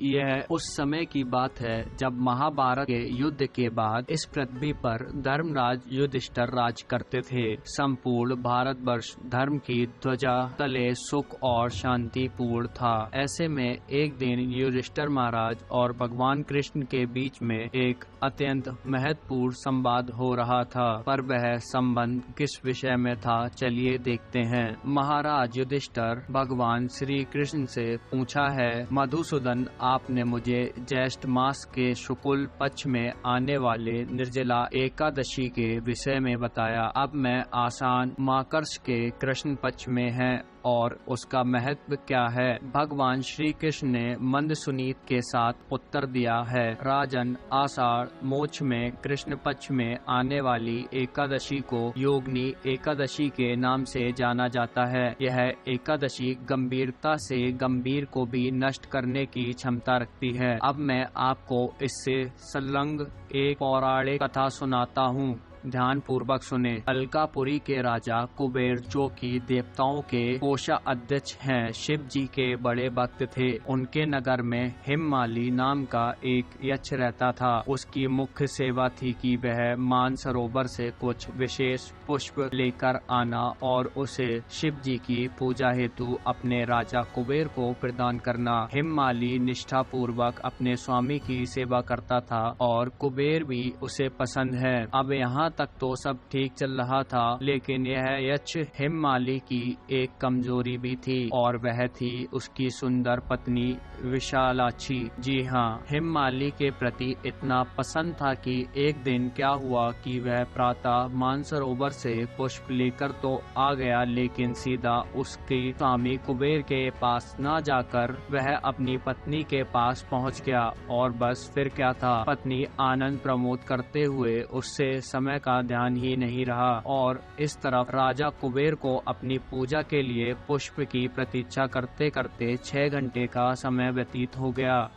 यह उस समय की बात है जब महाभारत के युद्ध के बाद इस पृथ्वी पर धर्मराज युधिष्ठिर राज करते थे। संपूर्ण भारतवर्ष धर्म की ध्वजा तले सुख और शांति पूर्ण था। ऐसे में एक दिन युधिष्ठिर महाराज और भगवान कृष्ण के बीच में एक अत्यंत महत्वपूर्ण संवाद हो रहा था। पर वह संबंध किस विषय में था, चलिए देखते हैं। महाराज युधिष्ठिर भगवान श्री कृष्ण से पूछा है, मधुसूदन, आपने मुझे ज्येष्ठ मास के शुक्ल पक्ष में आने वाले निर्जला एकादशी के विषय में बताया। अब मैं आसान माकर्ष के कृष्ण पक्ष में है और उसका महत्व क्या है। भगवान श्री कृष्ण ने मंद सुनीत के साथ उत्तर दिया है, राजन, आषाढ़ मोक्ष में कृष्ण पक्ष में आने वाली एकादशी को योगिनी एकादशी के नाम से जाना जाता है। यह एकादशी गंभीरता से गंभीर को भी नष्ट करने की क्षमता रखती है। अब मैं आपको इससे संलग्न एक पौराणिक कथा सुनाता हूँ, ध्यान पूर्वक सुने। अलकापुरी के राजा कुबेर, जो कि देवताओं के कोषाध्यक्ष हैं, शिव जी के बड़े भक्त थे। उनके नगर में हिममाली नाम का एक यक्ष रहता था। उसकी मुख्य सेवा थी कि वह मानसरोवर से कुछ विशेष पुष्प लेकर आना और उसे शिव जी की पूजा हेतु अपने राजा कुबेर को प्रदान करना। हिममाली निष्ठा पूर्वक अपने स्वामी की सेवा करता था और कुबेर भी उसे पसंद है। अब यहाँ तक तो सब ठीक चल रहा था, लेकिन यह यक्ष हिममाली की एक कमजोरी भी थी और वह थी उसकी सुंदर पत्नी विशालाक्षी। जी हाँ, हिममाली के प्रति इतना पसंद था कि एक दिन क्या हुआ कि वह प्रातः मानसरोवर से पुष्प लेकर तो आ गया, लेकिन सीधा उसके स्वामी कुबेर के पास न जाकर वह अपनी पत्नी के पास पहुंच गया। और बस फिर क्या था, पत्नी आनंद प्रमोद करते हुए उससे समय का ध्यान ही नहीं रहा और इस तरफ राजा कुबेर को अपनी पूजा के लिए पुष्प की प्रतीक्षा करते करते 6 घंटे का समय व्यतीत हो गया।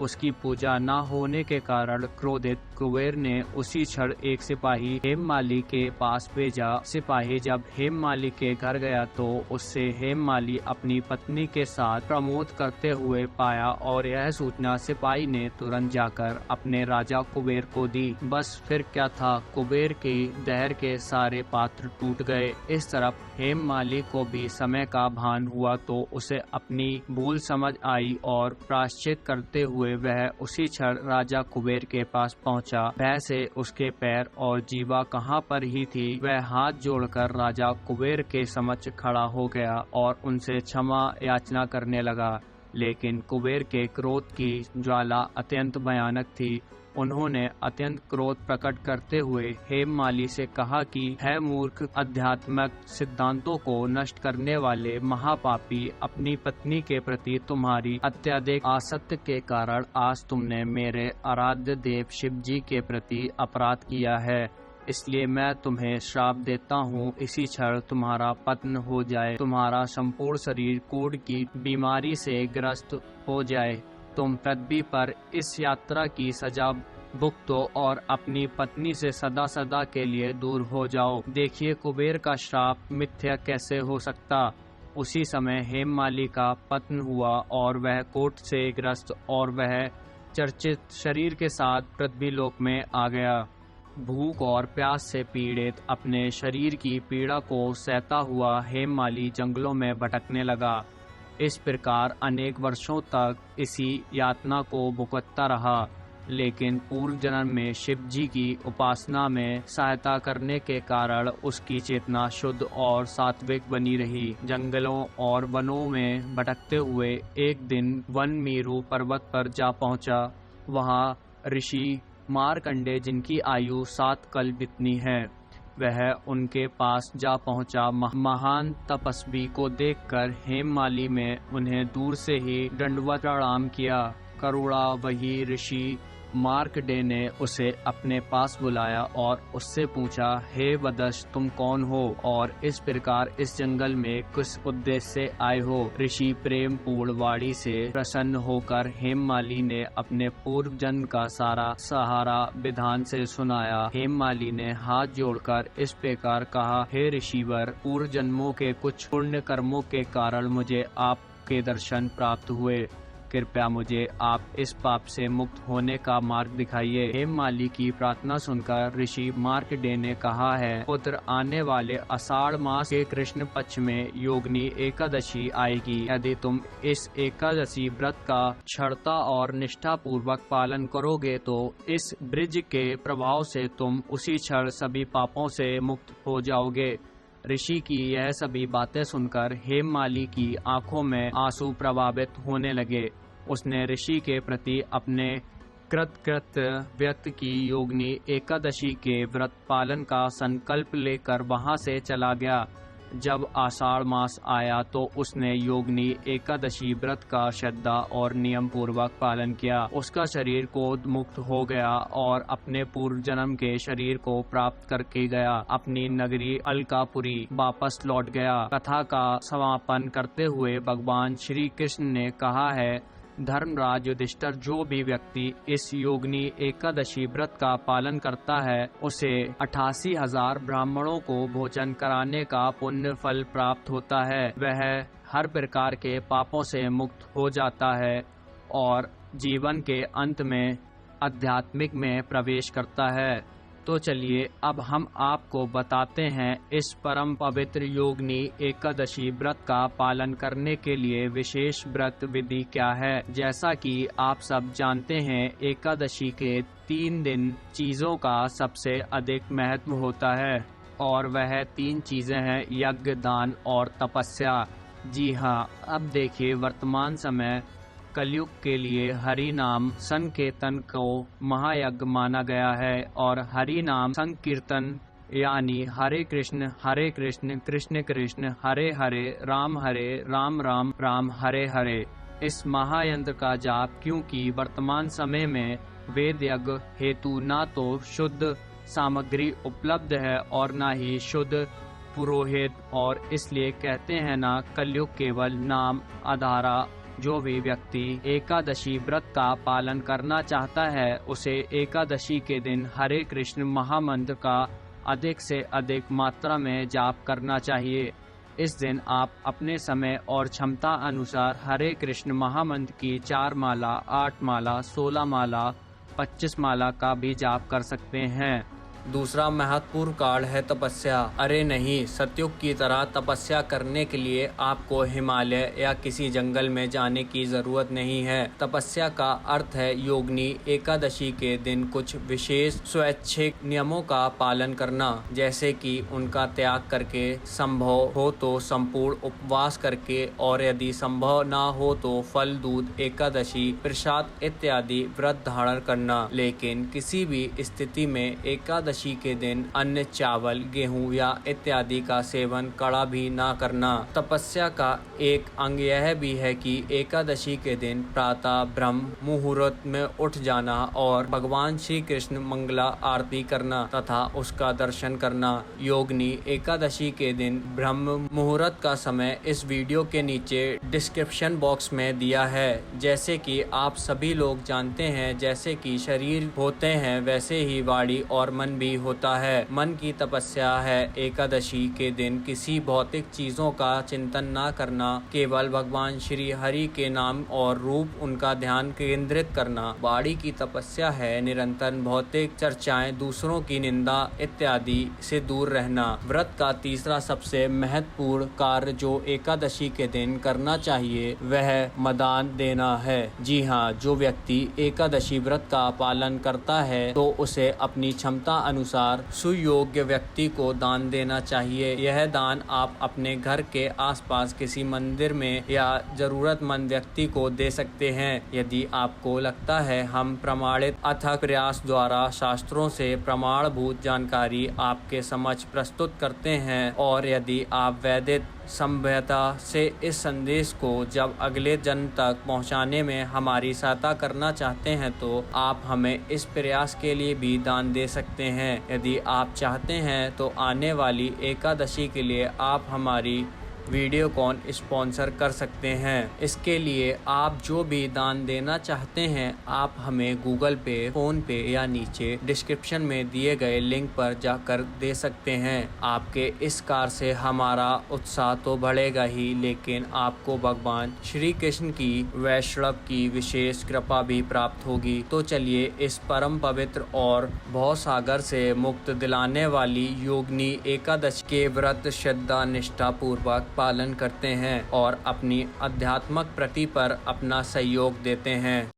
उसकी पूजा न होने के कारण क्रोधित कुबेर ने उसी क्षण एक सिपाही हेममाली के पास भेजा। सिपाही जब हेममाली के घर गया तो उससे हेममाली अपनी पत्नी के साथ प्रमोद करते हुए पाया और यह सूचना सिपाही ने तुरंत जाकर अपने राजा कुबेर को दी। बस फिर क्या था, कुबेर की दहर के सारे पात्र टूट गए। इस तरफ हेममाली को भी समय का भान हुआ तो उसे अपनी भूल समझ आई और प्रायश्चित करते हुए वह उसी क्षण राजा कुबेर के पास पहुंचा। भय से उसके पैर और जीवा कहाँ पर ही थी। वह हाथ जोड़कर राजा कुबेर के समक्ष खड़ा हो गया और उनसे क्षमा याचना करने लगा, लेकिन कुबेर के क्रोध की ज्वाला अत्यंत भयानक थी। उन्होंने अत्यंत क्रोध प्रकट करते हुए हेममाली से कहा कि है मूर्ख, आध्यात्मिक सिद्धांतों को नष्ट करने वाले महापापी, अपनी पत्नी के प्रति तुम्हारी अत्यधिक आसक्ति के कारण आज तुमने मेरे आराध्य देव शिव जी के प्रति अपराध किया है। इसलिए मैं तुम्हें श्राप देता हूँ, इसी क्षण तुम्हारा पतन हो जाए, तुम्हारा संपूर्ण शरीर कोढ़ की बीमारी से ग्रस्त हो जाए, तुम पृथ्वी पर इस यात्रा की सजा भुगतो और अपनी पत्नी से सदा सदा के लिए दूर हो जाओ। देखिए, कुबेर का श्राप मिथ्या कैसे हो सकता। उसी समय हेममाली का पतन हुआ और वह कोढ़ से ग्रस्त और वह चर्चित शरीर के साथ पृथ्वी लोक में आ गया। भूख और प्यास से पीड़ित अपने शरीर की पीड़ा को सहता हुआ हेममाली जंगलों में भटकने लगा। इस प्रकार अनेक वर्षों तक इसी यातना को भुगतता रहा, लेकिन पूर्व जन्म में शिव जी की उपासना में सहायता करने के कारण उसकी चेतना शुद्ध और सात्विक बनी रही। जंगलों और वनों में भटकते हुए एक दिन वन मेरु पर्वत पर जा पहुंचा। वहां ऋषि मार्कंडे, जिनकी आयु 7 कल्प जितनी है, वह उनके पास जा पहुंचा। महान तपस्वी को देखकर हेममाली में उन्हें दूर से ही दंडवत प्रणाम किया। करुणा वही ऋषि मार्कंडे ने उसे अपने पास बुलाया और उससे पूछा, हे वदस, तुम कौन हो और इस प्रकार इस जंगल में किस उद्देश्य से आए हो। ऋषि प्रेम पूर्ण वाणी से प्रसन्न होकर हेममाली ने अपने पूर्व जन्म का सारा सहारा विधान से सुनाया। हेममाली ने हाथ जोड़कर इस प्रकार कहा, हे ऋषिवर, पूर्व जन्मों के कुछ पुण्य कर्मों के कारण मुझे आपके दर्शन प्राप्त हुए। कृपया मुझे आप इस पाप से मुक्त होने का मार्ग दिखाइए। हेममाली की प्रार्थना सुनकर ऋषि मार्कंडेय ने कहा है, पुत्र, आने वाले आषाढ़ मास के कृष्ण पक्ष में योगिनी एकादशी आएगी। यदि तुम इस एकादशी व्रत का क्षणता और निष्ठा पूर्वक पालन करोगे तो इस ब्रिज के प्रभाव से तुम उसी क्षण सभी पापों से मुक्त हो जाओगे। ऋषि की यह सभी बातें सुनकर हेममाली की आंखों में आंसू प्रभावित होने लगे। उसने ऋषि के प्रति अपने कृतज्ञता व्यक्त की। योगिनी एकादशी के व्रत पालन का संकल्प लेकर वहां से चला गया। जब आषाढ़ मास आया तो उसने योगिनी एकादशी व्रत का श्रद्धा और नियम पूर्वक पालन किया। उसका शरीर क्रोध मुक्त हो गया और अपने पूर्व जन्म के शरीर को प्राप्त करके गया अपनी नगरी अलकापुरी वापस लौट गया। कथा का समापन करते हुए भगवान श्री कृष्ण ने कहा है, धर्मराज युधिष्ठिर, जो भी व्यक्ति इस योगिनी एकादशी व्रत का पालन करता है उसे 88,000 ब्राह्मणों को भोजन कराने का पुण्य फल प्राप्त होता है। वह हर प्रकार के पापों से मुक्त हो जाता है और जीवन के अंत में आध्यात्मिक में प्रवेश करता है। तो चलिए अब हम आपको बताते हैं इस परम पवित्र योगिनी एकादशी व्रत का पालन करने के लिए विशेष व्रत विधि क्या है। जैसा कि आप सब जानते हैं, एकादशी के 3 दिन चीजों का सबसे अधिक महत्व होता है और वह 3 चीजें हैं, यज्ञ, दान और तपस्या। जी हाँ, अब देखिए, वर्तमान समय कलयुग के लिए हरि नाम संकीर्तन को महायज्ञ माना गया है और हरि नाम संकीर्तन यानी हरे कृष्ण कृष्ण कृष्ण हरे हरे राम राम राम हरे हरे इस महायंत्र का जाप, क्योंकि वर्तमान समय में वेद यज्ञ हेतु ना तो शुद्ध सामग्री उपलब्ध है और ना ही शुद्ध पुरोहित, और इसलिए कहते हैं ना, कलयुग केवल नाम आधारा। जो भी व्यक्ति एकादशी व्रत का पालन करना चाहता है उसे एकादशी के दिन हरे कृष्ण महामंत्र का अधिक से अधिक मात्रा में जाप करना चाहिए। इस दिन आप अपने समय और क्षमता अनुसार हरे कृष्ण महामंत्र की 4 माला, 8 माला, 16 माला, 25 माला का भी जाप कर सकते हैं। दूसरा महत्वपूर्ण कार्य है तपस्या। अरे नहीं, सतयुग की तरह तपस्या करने के लिए आपको हिमालय या किसी जंगल में जाने की जरूरत नहीं है। तपस्या का अर्थ है योगिनी एकादशी के दिन कुछ विशेष स्वैच्छिक नियमों का पालन करना, जैसे कि उनका त्याग करके, संभव हो तो संपूर्ण उपवास करके, और यदि संभव ना हो तो फल, दूध, एकादशी, प्रसाद इत्यादि व्रत धारण करना। लेकिन किसी भी स्थिति में एकादशी के दिन अन्न, चावल, गेहूं या इत्यादि का सेवन कड़ा भी ना करना। तपस्या का एक अंग यह भी है कि एकादशी के दिन प्रातः ब्रह्म मुहूर्त में उठ जाना और भगवान श्री कृष्ण मंगला आरती करना तथा उसका दर्शन करना। योगिनी एकादशी के दिन ब्रह्म मुहूर्त का समय इस वीडियो के नीचे डिस्क्रिप्शन बॉक्स में दिया है। जैसे कि आप सभी लोग जानते हैं, जैसे कि शरीर होते हैं वैसे ही वाणी और मन भी होता है। मन की तपस्या है एकादशी के दिन किसी भौतिक चीजों का चिंतन ना करना, केवल भगवान श्री हरि के नाम और रूप उनका ध्यान केंद्रित करना। वाणी की तपस्या है निरंतर भौतिक चर्चाएं, दूसरों की निंदा इत्यादि से दूर रहना। व्रत का तीसरा सबसे महत्वपूर्ण कार्य जो एकादशी के दिन करना चाहिए वह मदान देना है। जी हाँ, जो व्यक्ति एकादशी व्रत का पालन करता है तो उसे अपनी क्षमता अनुसार सुयोग्य व्यक्ति को दान देना चाहिए। यह दान आप अपने घर के आसपास किसी मंदिर में या जरूरतमंद व्यक्ति को दे सकते हैं। यदि आपको लगता है हम प्रमाणित अथक प्रयास द्वारा शास्त्रों से प्रमाणभूत जानकारी आपके समक्ष प्रस्तुत करते हैं और यदि आप वैदिक सभ्यता से इस संदेश को जब अगले जन तक पहुंचाने में हमारी सहायता करना चाहते हैं तो आप हमें इस प्रयास के लिए भी दान दे सकते हैं। यदि आप चाहते हैं तो आने वाली एकादशी के लिए आप हमारी वीडियोकॉन स्पॉन्सर कर सकते हैं। इसके लिए आप जो भी दान देना चाहते हैं आप हमें गूगल पे, फोन पे या नीचे डिस्क्रिप्शन में दिए गए लिंक पर जाकर दे सकते हैं। आपके इस कार्य से हमारा उत्साह तो बढ़ेगा ही, लेकिन आपको भगवान श्री कृष्ण की वैष्णव की विशेष कृपा भी प्राप्त होगी। तो चलिए इस परम पवित्र और भवसागर से मुक्त दिलाने वाली योगिनी एकादशी के व्रत श्रद्धा निष्ठा पूर्वक पालन करते हैं और अपनी आध्यात्मिक प्रति पर अपना सहयोग देते हैं।